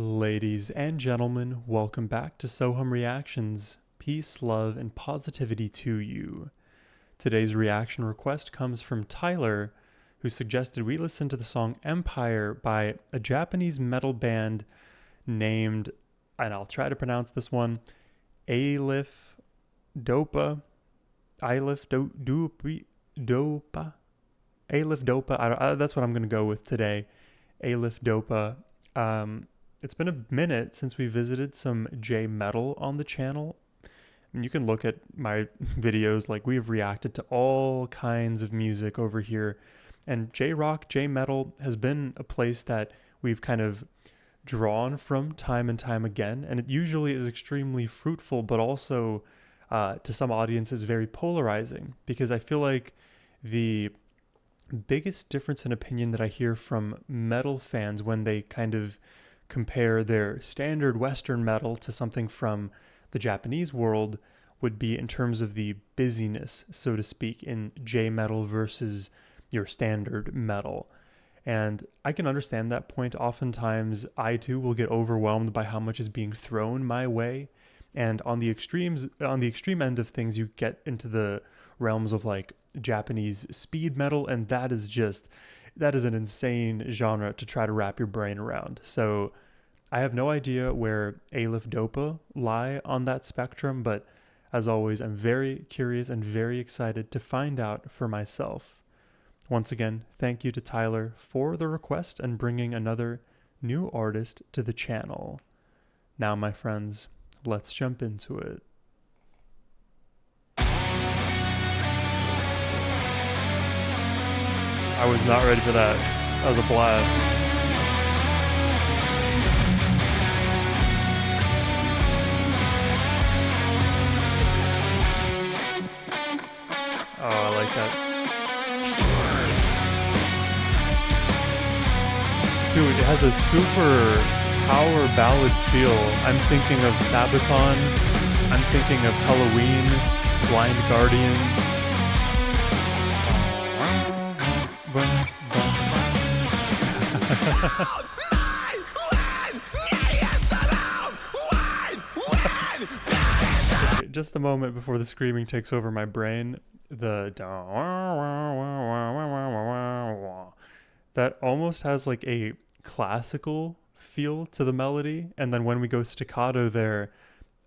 Ladies and gentlemen, welcome back to Sohum Reactions. Peace, love, and positivity to you. Today's reaction request comes from Tyler, who suggested we listen to the song Empire by a Japanese metal band named, and I'll try to pronounce this one, Ailiph Doepa. Doepa. Ailiph Doepa. That's what I'm going to go with today. Ailiph Doepa. It's been a minute since we visited some J-metal on the channel. And you can look at my videos, like we've reacted to all kinds of music over here. And J-rock, J-metal has been a place that we've kind of drawn from time and time again. And it usually is extremely fruitful, but also to some audiences very polarizing. Because I feel like the biggest difference in opinion that I hear from metal fans when they kind of compare their standard Western metal to something from the Japanese world would be in terms of the busyness, so to speak, in J-metal versus your standard metal. And I can understand that point. Oftentimes, I too will get overwhelmed by how much is being thrown my way. And on the extreme end of things, you get into the realms of like Japanese speed metal, and that is an insane genre to try to wrap your brain around. So I have no idea where Ailiph Doepa lie on that spectrum, but as always, I'm very curious and very excited to find out for myself. Once again, thank you to Tyler for the request and bringing another new artist to the channel. Now, my friends, let's jump into it. I was not ready for that. That was a blast. Oh, I like that. Dude, it has a super power ballad feel. I'm thinking of Sabaton. I'm thinking of Halloween, Blind Guardian. Okay, just a moment before the screaming takes over my brain, that almost has like a classical feel to the melody, and then when we go staccato there,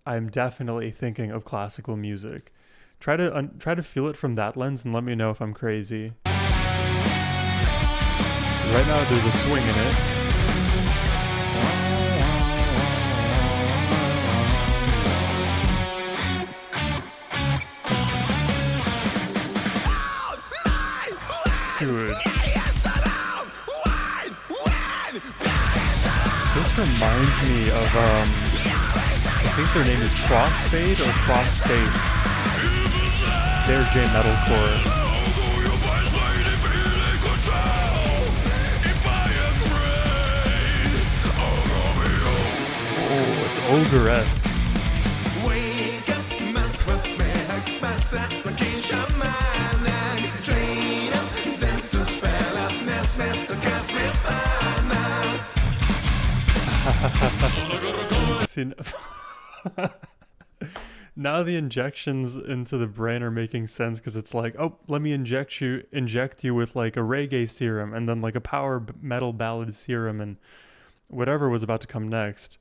I'm definitely thinking of classical music. Try to feel it from that lens and let me know if I'm crazy. Right now there's a swing in it. Dude. This reminds me of I think their name is Crossfade or Crossfade. They're J-metalcore. It's ogre-esque. See, now the injections into the brain are making sense because it's like, oh, let me inject you with like a reggae serum and then like a power metal ballad serum and whatever was about to come next.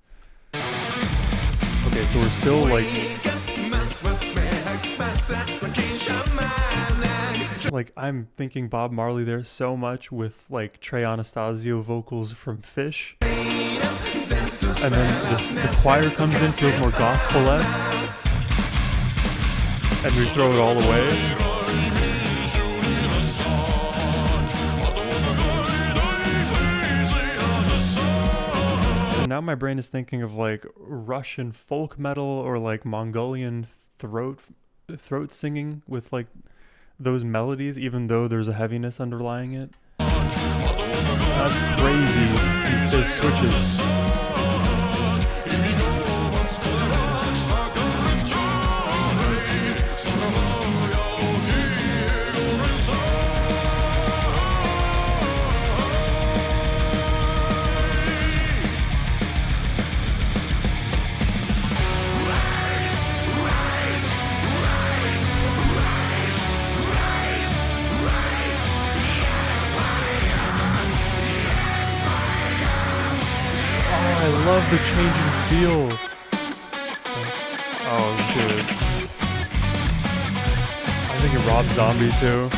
Okay, so we're still like I'm thinking Bob Marley there so much with like Trey Anastasio vocals from Fish. And then the choir comes in, feels more gospel-esque. And we throw it all away. Now my brain is thinking of like Russian folk metal or like Mongolian throat singing with like those melodies, even though there's a heaviness underlying it. That's crazy. These tape switches. love the change in feel. Oh, dude. I think it Rob Zombie too.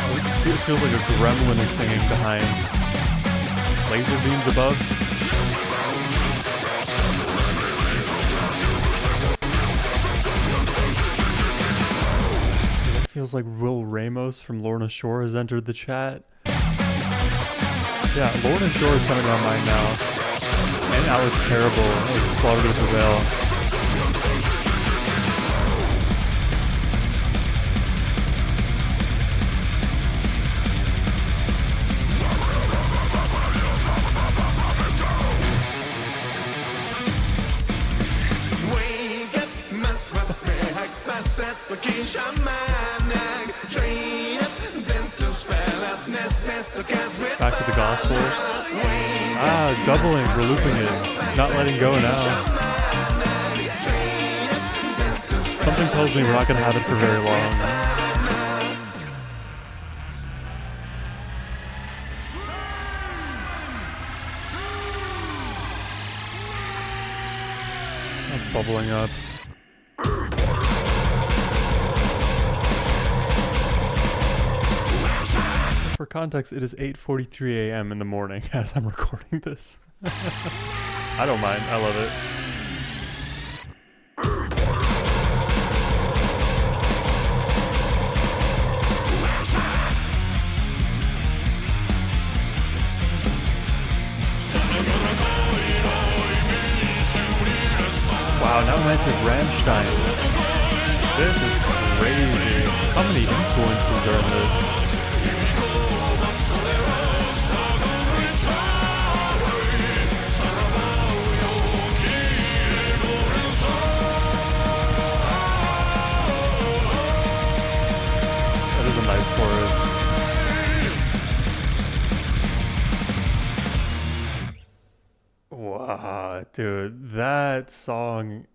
Oh, it feels like a gremlin is singing behind. Laser beams above. It feels like Will Ramos from Lorna Shore has entered the chat. Yeah, Lorna Shore is coming to my mind now. And Alex Terrible, like Slaughter to Prevail. Back to the gospel. Ah, doubling, we're looping it. Not letting go now. Something tells me we're not going to have it for very long. That's bubbling up. For context, it is 8:43 a.m. in the morning as I'm recording this. I don't mind. I love it. Wow, now Knights of Rammstein. This is crazy. How many influences are in this? That is a nice chorus. Wow, dude, that song,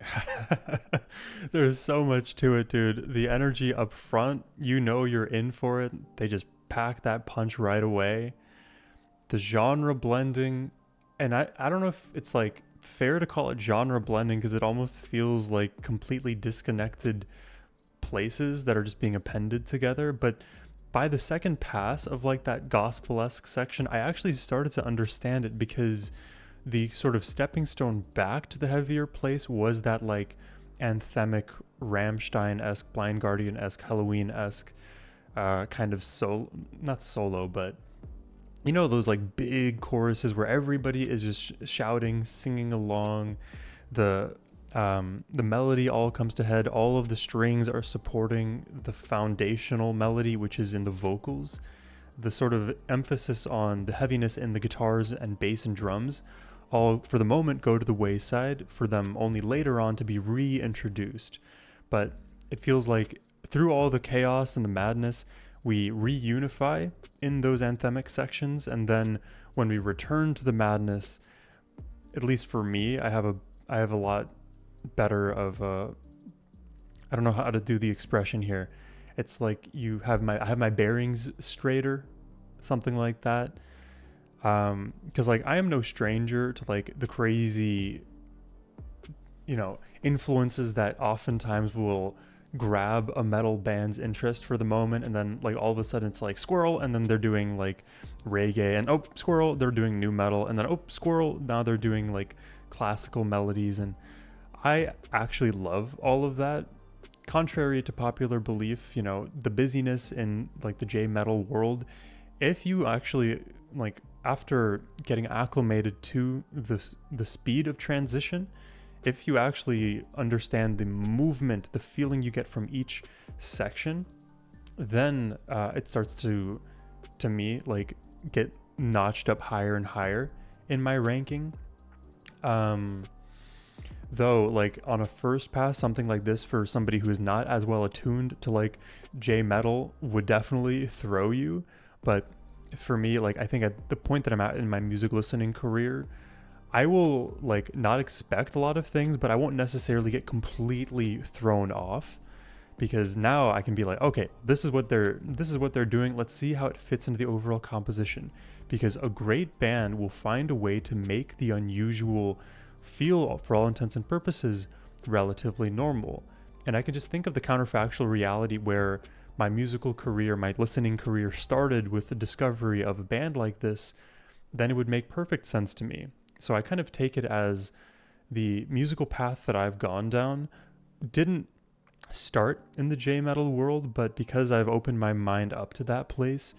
there's so much to it, dude. The energy up front, you know you're in for it. They just pack that punch right away. The genre blending, and I don't know if it's like fair to call it genre blending because it almost feels like completely disconnected places that are just being appended together. But by the second pass of like that gospel-esque section, I actually started to understand it because the sort of stepping stone back to the heavier place was that like anthemic Rammstein-esque, Blind Guardian-esque, Halloween-esque kind of not solo, but you know, those like big choruses where everybody is just shouting, singing along. The melody all comes to head. All of the strings are supporting the foundational melody, which is in the vocals. The sort of emphasis on the heaviness in the guitars and bass and drums all for the moment go to the wayside for them only later on to be reintroduced. But it feels like through all the chaos and the madness, we reunify in those anthemic sections, and then when we return to the madness, at least for me, I have a lot better of I don't know how to do the expression here. It's like I have my bearings straighter, something like that. Because like I am no stranger to like the crazy, you know, influences that oftentimes will grab a metal band's interest for the moment, and then like all of a sudden it's like squirrel, and then they're doing like reggae, and oh squirrel, they're doing new metal, and then oh squirrel, now they're doing like classical melodies. And I actually love all of that. Contrary to popular belief, you know, the busyness in like the J metal world, if you actually like after getting acclimated to the speed of transition, if you actually understand the movement, the feeling you get from each section, then it starts to me, like get notched up higher and higher in my ranking. Though, like on a first pass, something like this for somebody who is not as well attuned to like J metal would definitely throw you. But for me, like I think at the point that I'm at in my music listening career, I will like not expect a lot of things, but I won't necessarily get completely thrown off because now I can be like, okay, this is what they're doing. Let's see how it fits into the overall composition, because a great band will find a way to make the unusual feel, for all intents and purposes, relatively normal. And I can just think of the counterfactual reality where my musical career, my listening career started with the discovery of a band like this. Then it would make perfect sense to me. So I kind of take it as the musical path that I've gone down didn't start in the J-metal world, but because I've opened my mind up to that place,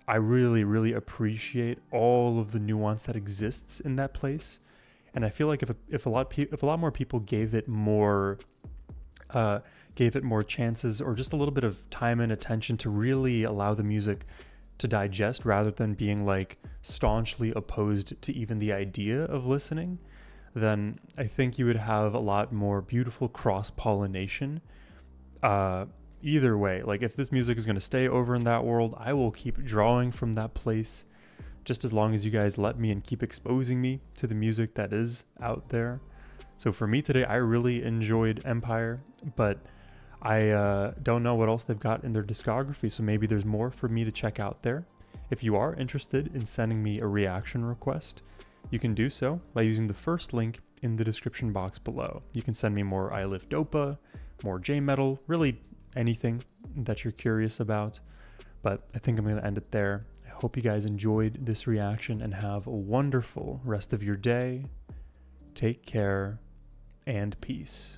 I really, really appreciate all of the nuance that exists in that place. And I feel like if a lot more people gave it more chances, or just a little bit of time and attention to really allow the music to digest, rather than being like staunchly opposed to even the idea of listening, then I think you would have a lot more beautiful cross-pollination. Either way, like if this music is going to stay over in that world, I will keep drawing from that place, just as long as you guys let me and keep exposing me to the music that is out there. So for me today, I really enjoyed Empire, but I don't know what else they've got in their discography, so maybe there's more for me to check out there. If you are interested in sending me a reaction request, you can do so by using the first link in the description box below. You can send me more Ailiph Doepa, more J-metal, really anything that you're curious about. But I think I'm going to end it there. I hope you guys enjoyed this reaction and have a wonderful rest of your day. Take care and peace.